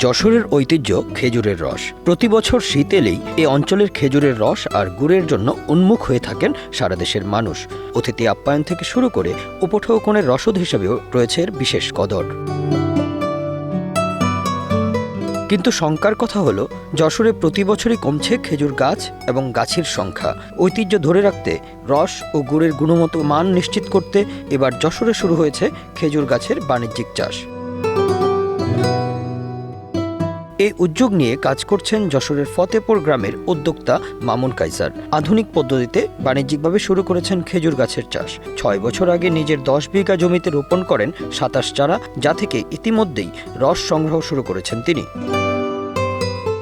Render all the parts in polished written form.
যশোরের ঐতিহ্য খেজুরের রস। প্রতি বছর শীত এলেই এ অঞ্চলের খেজুরের রস আর গুড়ের জন্য উন্মুখ হয়ে থাকেন সারা দেশের মানুষ। অতিথি আপ্যায়ন থেকে শুরু করে উপঢৌকনের রসদ হিসেবেও রয়েছে এর বিশেষ কদর। কিন্তু শঙ্কার কথা হলো, যশোরে প্রতি বছরই কমছে খেজুর গাছ এবং গাছের সংখ্যা। ঐতিহ্য ধরে রাখতে রস ও গুড়ের গুণগত মান নিশ্চিত করতে এবার যশোরে শুরু হয়েছে খেজুর গাছের বাণিজ্যিক চাষ। এই উদ্যোগ নিয়ে কাজ করছেন যশোরের ফতেপুর গ্রামের উদ্যোক্তা মামুন কাইসার। আধুনিক পদ্ধতিতে বাণিজ্যিকভাবে শুরু করেছেন খেজুর গাছের চাষ। ৬ বছর আগে নিজের ১০ বিঘা জমিতে রোপণ করেন ২৭ চারা, যা থেকে ইতিমধ্যেই রস সংগ্রহ শুরু করেছেন তিনি।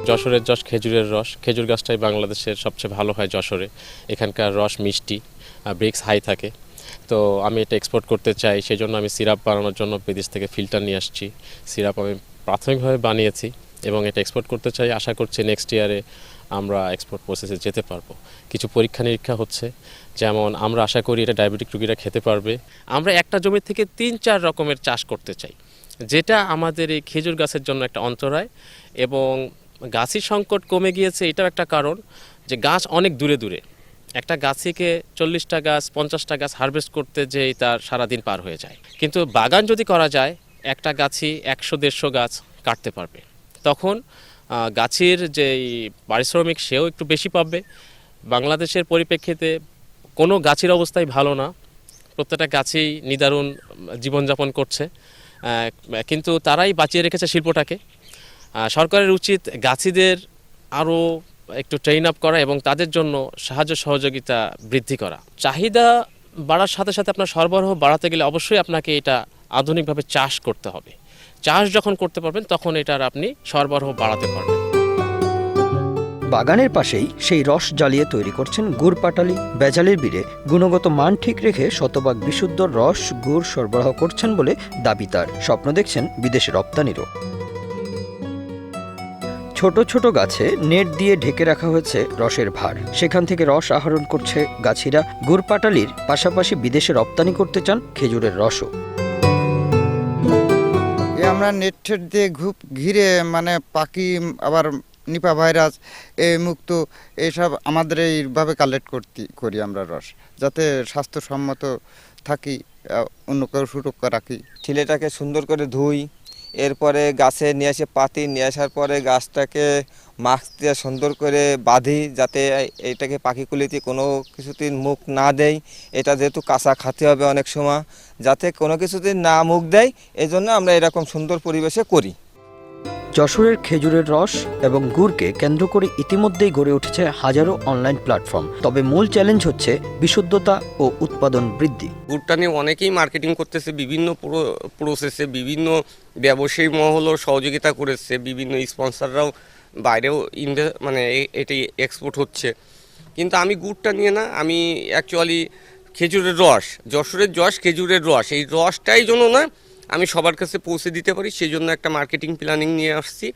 যশোরের যশ খেজুরের রস, খেজুর গাছটাই বাংলাদেশের সবচেয়ে ভালো হয় যশোরে। এখানকার রস মিষ্টি, ব্রিক্স হাই থাকে। তো আমি এটা এক্সপোর্ট করতে চাই, সেই জন্য আমি সিরাপ বানানোর জন্য বিদেশ থেকে ফিল্টার নিয়ে আসছি। সিরাপ আমি প্রাথমিকভাবে বানিয়েছি এবং এটা এক্সপোর্ট করতে চাই। আশা করছি নেক্সট ইয়ারে আমরা এক্সপোর্ট প্রসেসে যেতে পারবো। কিছু পরীক্ষা নিরীক্ষা হচ্ছে, যেমন আমরা আশা করি এটা ডায়াবেটিক রোগীরা খেতে পারবে। আমরা একটা জমি থেকে ৩-৪ রকমের চাষ করতে চাই, যেটা আমাদের এই খেজুর গাছের জন্য একটা অন্তরায়। এবং গাছের সংকট কমে গিয়েছে, এটাও একটা কারণ যে গাছ অনেক দূরে দূরে। একটা গাছ থেকে ৪০টা গাছ ৫০টা গাছ হারভেস্ট করতে যেই তার সারাদিন পার হয়ে যায়। কিন্তু বাগান যদি করা যায়, একটা গাছই ১০০-১৫০ গাছ কাটতে পারবে। তখন গাছের যেই পারিশ্রমিক সেও একটু বেশি পাবে। বাংলাদেশের পরিপ্রেক্ষিতে কোনো গাছের অবস্থাই ভালো না, প্রত্যেকটা গাছেই নিদারুণ জীবনযাপন করছে, কিন্তু তারাই বাঁচিয়ে রেখেছে শিল্পটাকে। সরকারের উচিত গাছিদের আরও একটু ট্রেন আপ করা এবং তাদের জন্য সাহায্য সহযোগিতা বৃদ্ধি করা। চাহিদা বাড়ার সাথে সাথে আপনার সরবরাহ বাড়াতে গেলে অবশ্যই আপনাকে এটা আধুনিকভাবে চাষ করতে হবে। চাষ যখন করতে পারবেন তখন এটার আপনি সরবরাহ বাড়াতে পারবেন। বাগানের পাশেই সেই রস জ্বালিয়ে তৈরি করছেন গুড় পাটালি। বেজালের বীরে গুণগত মান ঠিক রেখে শতভাগ বিশুদ্ধ রস গুড় সরবরাহ করছেন বলে দাবি তার। স্বপ্ন দেখছেন বিদেশে রপ্তানিরও। ছোট ছোট গাছে নেট দিয়ে ঢেকে রাখা হয়েছে রসের ভার। সেখান থেকে রস আহরণ করছে গাছিরা। গুড় পাটালির পাশাপাশি বিদেশে রপ্তানি করতে চান খেজুরের রসও। আমরা নেট দিয়ে ঘিরে পাখি আবার নিপা ভাইরাস মুক্ত এইসব আমাদের এইভাবে কালেক্ট করি আমরা রস, যাতে স্বাস্থ্যসম্মত থাকি, অন্য কেউ সুরক্ষা রাখি। ঠিলেটাকে সুন্দর করে ধুই, এরপরে গাছে নিয়ে এসে পাতি, নিয়ে আসার পরে গাছটাকে মাস্ক দিয়ে সুন্দর করে বাঁধি, যাতে এইটাকে পাখিকুলিতে কোনো কিছুতে মুখ না দেয়। এটা যেহেতু কাঁচা খাতে হবে অনেক সময়, যাতে কোনো কিছুতে না মুখ দেয়, এই জন্য আমরা এরকম সুন্দর পরিবেশে করি। যশোরের খেজুরের রস এবং গুড়কে কেন্দ্র করে ইতিমধ্যেই গড়ে উঠেছে হাজারো অনলাইন প্ল্যাটফর্ম। তবে মূল চ্যালেঞ্জ হচ্ছে বিশুদ্ধতা ও উৎপাদন বৃদ্ধি। গুড়টা নিয়ে অনেকেই মার্কেটিং করতেছে, বিভিন্ন প্রসেসে বিভিন্ন ব্যবসায়ী মহলও সহযোগিতা করেছে, বিভিন্ন স্পন্সররাও বাইরেও এটি এক্সপোর্ট হচ্ছে। কিন্তু আমি গুড়টা নিয়ে না, আমি অ্যাকচুয়ালি খেজুরের রস, যশোরের যশ খেজুরের রস, এই রসটাই জন্য না আমি সবার কাছে পৌঁছে দিতে পারি, সেই জন্য একটা মার্কেটিং প্ল্যানিং নিয়ে আসছি।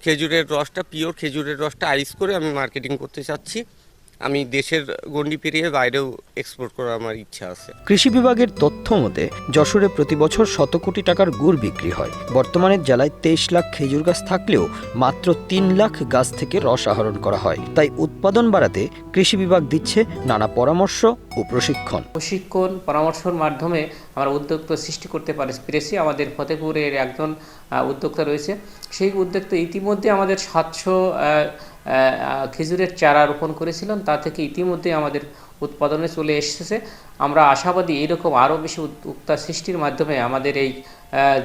খেজুরের রসটা, পিওর খেজুরের রসটা আইস করে আমি মার্কেটিং করতে চাচ্ছি। আমি দেশের গণ্ডি পেরিয়ে বাইরেও এক্সপোর্ট করার আমার ইচ্ছা আছে। কৃষি বিভাগের তথ্য মতে যশোরে প্রতি বছর ১০০ কোটি টাকার গুড় বিক্রি হয়। বর্তমানে জেলায় ২৩ লাখ খেজুর গাছ থাকলেও মাত্র ৩ লাখ গাছ থেকে রস আহরণ করা হয়। তাই উৎপাদন বাড়াতে কৃষি বিভাগ দিচ্ছে নানা পরামর্শ ও প্রশিক্ষণ পরামর্শের মাধ্যমে আমরা উদ্যোক্তা সৃষ্টি করতে পেরেছি। আমাদের ফতেপুরের একজন উদ্যোক্তা রয়েছে, সেই উদ্যোক্তা ইতিমধ্যে আমাদের ৭০০ খেজুরের চারা রোপণ করেছিলেন, তা থেকে ইতিমধ্যে আমাদের উৎপাদনে চলে এসেছে। আমরা আশাবাদী এরকম আরও বেশি উদ্যোক্তা সৃষ্টির মাধ্যমে আমাদের এই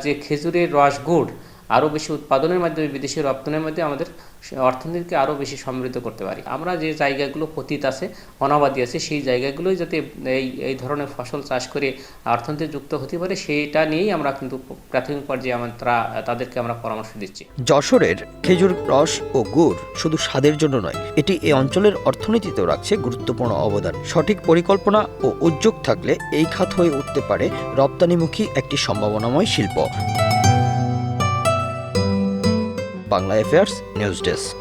যে খেজুরের রস গুড় আরও বেশি উৎপাদনের মাধ্যমে বিদেশি রপ্তানির মাধ্যমে আমাদের অর্থনীতিকে আরও বেশি সমৃদ্ধ করতে পারি। আমরা যে জায়গাগুলো পতিত আছে, অনাবাদী আছে, সেই জায়গাগুলোই যাতে এই ধরনের ফসল চাষ করে অর্থনীতি যুক্ত হতে পারে, সেইটা নিয়েই আমরা কিন্তু প্রাথমিক পর্যায়ে তাদেরকে আমরা পরামর্শ দিচ্ছি। যশোরের খেজুর রস ও গুড় শুধু স্বাদের জন্য নয়, এটি এই অঞ্চলের অর্থনীতিতেও রাখছে গুরুত্বপূর্ণ অবদান। সঠিক পরিকল্পনা ও উদ্যোগ থাকলে এই খাত হয়ে উঠতে পারে রপ্তানিমুখী একটি সম্ভাবনাময় শিল্প। Bangla affairs news desk.